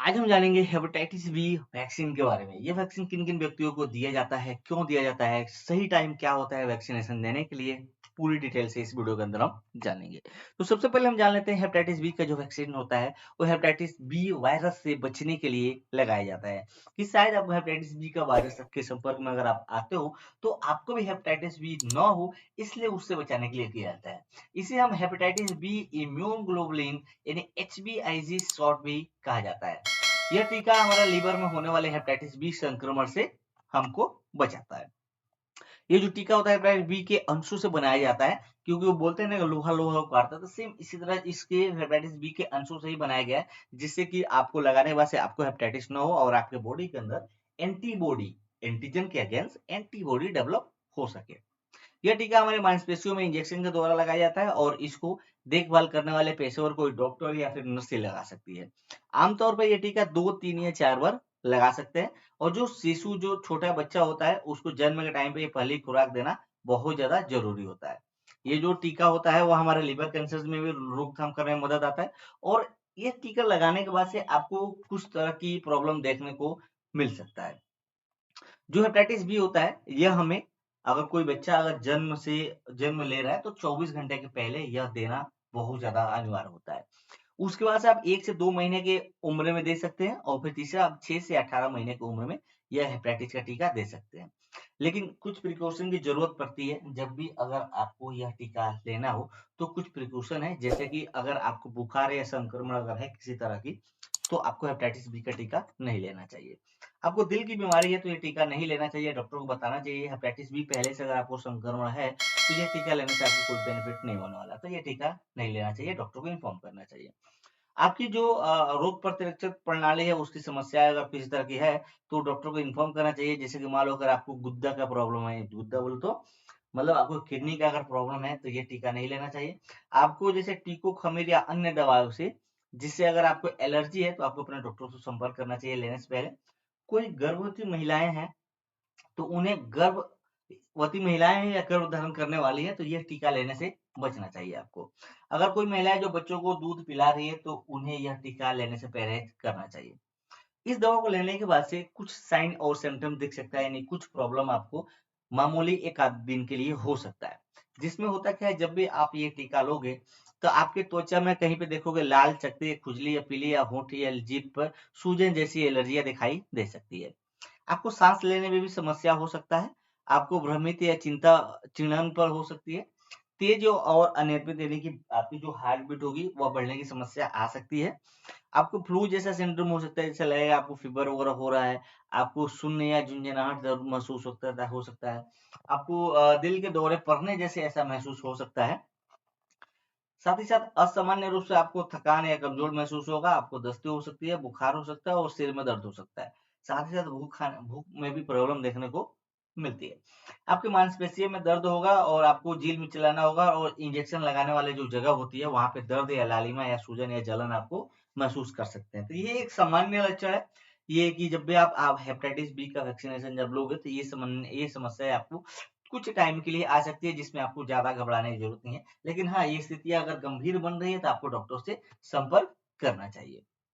आज हम जानेंगे हेपेटाइटिस बी वैक्सीन के बारे में। ये वैक्सीन किन-किन व्यक्तियों को दिया जाता है, क्यों दिया जाता है, सही टाइम क्या होता है वैक्सीनेशन देने के लिए, पूरी डिटेल से इस वीडियो के अंदर हम जानेंगे। तो सबसे पहले हम जान लेते हैं हेपेटाइटिस बी का जो वैक्सीन होता है, वो हेपेटाइटिस बी वायरस से बचने के लिए लगाया जाता है। कि शायद आपको हेपेटाइटिस बी का वायरस के संपर्क में अगर आप आते हो, तो आपको भी हेपेटाइटिस बी ना हो, इसलिए उससे बचाने के लिए किया जाता है। इसे हम हेपेटाइटिस बी इम्यून ग्लोबुलिन यानी एचबीआईजी शॉर्ट भी कहा जाता है। यह टीका हमारा लीवर में होने वाले हेपेटाइटिस बी संक्रमण से हमको बचाता है। ये जो टीका होता है हेपेटाइटिस बी के अंशों से बनाया जाता है, क्योंकि वो बोलते हैं ना लोहा लोहा को काटता है, तो सेम इसी तरह इसके हेपेटाइटिस बी के अंशों से ही बनाया गया है, जिससे कि आपको लगाने के बाद से आपको हेपेटाइटिस ना हो और आपके बॉडी के अंदर एंटीबॉडी, एंटीजन के अगेंस्ट एंटीबॉडी डेवलप हो सके। यह टीका हमारे मांसपेशियों में इंजेक्शन के द्वारा लगाया जाता है और इसको देखभाल करने वाले पेशेवर कोई डॉक्टर या फिर नर्स ही लगा सकती है। आमतौर पर यह टीका 2, 3 या 4 बार लगा सकते हैं और जो शिशु जो छोटा बच्चा होता है उसको जन्म के टाइम पे ये पहली खुराक देना बहुत ज़्यादा ज़रूरी होता है। ये जो टीका होता है वो हमारे लिवर कैंसर में भी रोकथाम करने में मदद आता है और ये टीका लगाने के बाद से आपको कुछ तरह की प्रॉब्लम देखने को मिल सकता है। जो हेपेटाइटिस बी होता है, यह हमें अगर कोई बच्चा अगर जन्म ले रहा है, तो 24 घंटे के पहले यह देना बहुत ज़्यादा अनिवार्य होता है। उसके बाद से आप 1 से 2 महीने की उम्र में दे सकते हैं और फिर तीसरा आप 6 से 18 महीने की उम्र में यह हेपेटाइटिस का टीका दे सकते हैं। लेकिन कुछ प्रिकॉशन की ज़रूरत पड़ती है, जब भी अगर आपको यह टीका लेना हो, तो कुछ प्रिकॉशन है, जैसे कि अगर आपको बुखार या संक्रमण अगर है किसी तरह की, तो आपको हेपेटाइटिस बी का टीका नहीं लेना चाहिए। आपको दिल की बीमारी है तो ये टीका नहीं लेना चाहिए, डॉक्टर को बताना चाहिए। हेपेटाइटिस बी पहले से अगर आपको संक्रमण है, तो ये टीका लेने से आपको कोई बेनिफिट नहीं होने वाला, तो ये टीका नहीं लेना चाहिए, डॉक्टर को इन्फॉर्म करना चाहिए। आपकी जो रोग प्रतिरक्षक प्रणाली है उसकी समस्या अगर किसी तरह की है, तो डॉक्टर को इन्फॉर्म करना चाहिए। जैसे कि मान लो अगर आपको गुर्दा का प्रॉब्लम है, गुर्दा बोले तो मतलब आपको किडनी का अगर प्रॉब्लम है, तो ये टीका नहीं लेना चाहिए। आपको जैसे टीको खमीर या अन्य दवाओं से, जिससे अगर आपको एलर्जी है, तो आपको अपने डॉक्टर से संपर्क करना चाहिए लेने से पहले। कोई गर्भवती महिलाएँ हैं, तो उन्हें गर्भवती महिलाएँ हैं या गर्भ धारण करने वाली हैं, तो ये टीका लेने से बचना चाहिए आपको। अगर कोई महिलाएँ जो बच्चों को दूध पिला रही है, तो उन्हें यह टीका लेने से परहेज़ करना चाहिए। इस दवा को लेने के बाद से कुछ साइन और सिम्पटम दिख सकता है, यानी कुछ प्रॉब्लम आपको मामूली 1 आध दिन के लिए हो सकता है। जिसमें होता क्या है, जब भी आप ये टीका लोगे, तो आपकी त्वचा में कहीं पे देखोगे लाल चकत्ती, खुजली या पीली या होंठ या जीभ पर सूजन जैसी एलर्जियाँ दिखाई दे सकती है। आपको साँस लेने में भी समस्या हो सकता है। आपको भ्रमित या चिंता चिढ़न पर हो सकती है। तेज और अनियमित यानी कि आपकी जो हार्ट बीट होगी, वह बढ़ने की समस्या आ सकती है। आपको फ्लू जैसा सिंड्रोम हो सकता है, जैसे लगेगा आपको फीवर वगैरह हो रहा है, आपको शून्य या झुनझुनाहट ज़रूर महसूस हो सकता है। आपको दिल के दौरे पड़ने जैसे ऐसा महसूस हो सकता है। साथ ही साथ असामान्य रूप से आपको थकान या कमज़ोर महसूस होगा, आपको दस्ती हो सकती है, बुखार हो सकता है और सिर में दर्द हो सकता है। साथ ही साथ भूख में भी प्रॉब्लम देखने को मिलती है। आपकी मांसपेशियों में दर्द होगा और आपको झील मिचलाना होगा और इंजेक्शन लगाने वाली जो जगह होती है, वहाँ पे दर्द या लालिमा या सूजन या जलन आपको महसूस कर सकते हैं। तो ये एक सामान्य लक्षण है, ये कि जब भी आप हेपेटाइटिस बी का वैक्सीनेशन जब लोगे, तो ये समस्याएँ आपको कुछ टाइम के लिए आ सकती है, जिसमें आपको ज़्यादा घबराने की ज़रूरत नहीं है। लेकिन हाँ, ये स्थितियाँ अगर गंभीर बन रही है, तो आपको डॉक्टर से संपर्क करना चाहिए।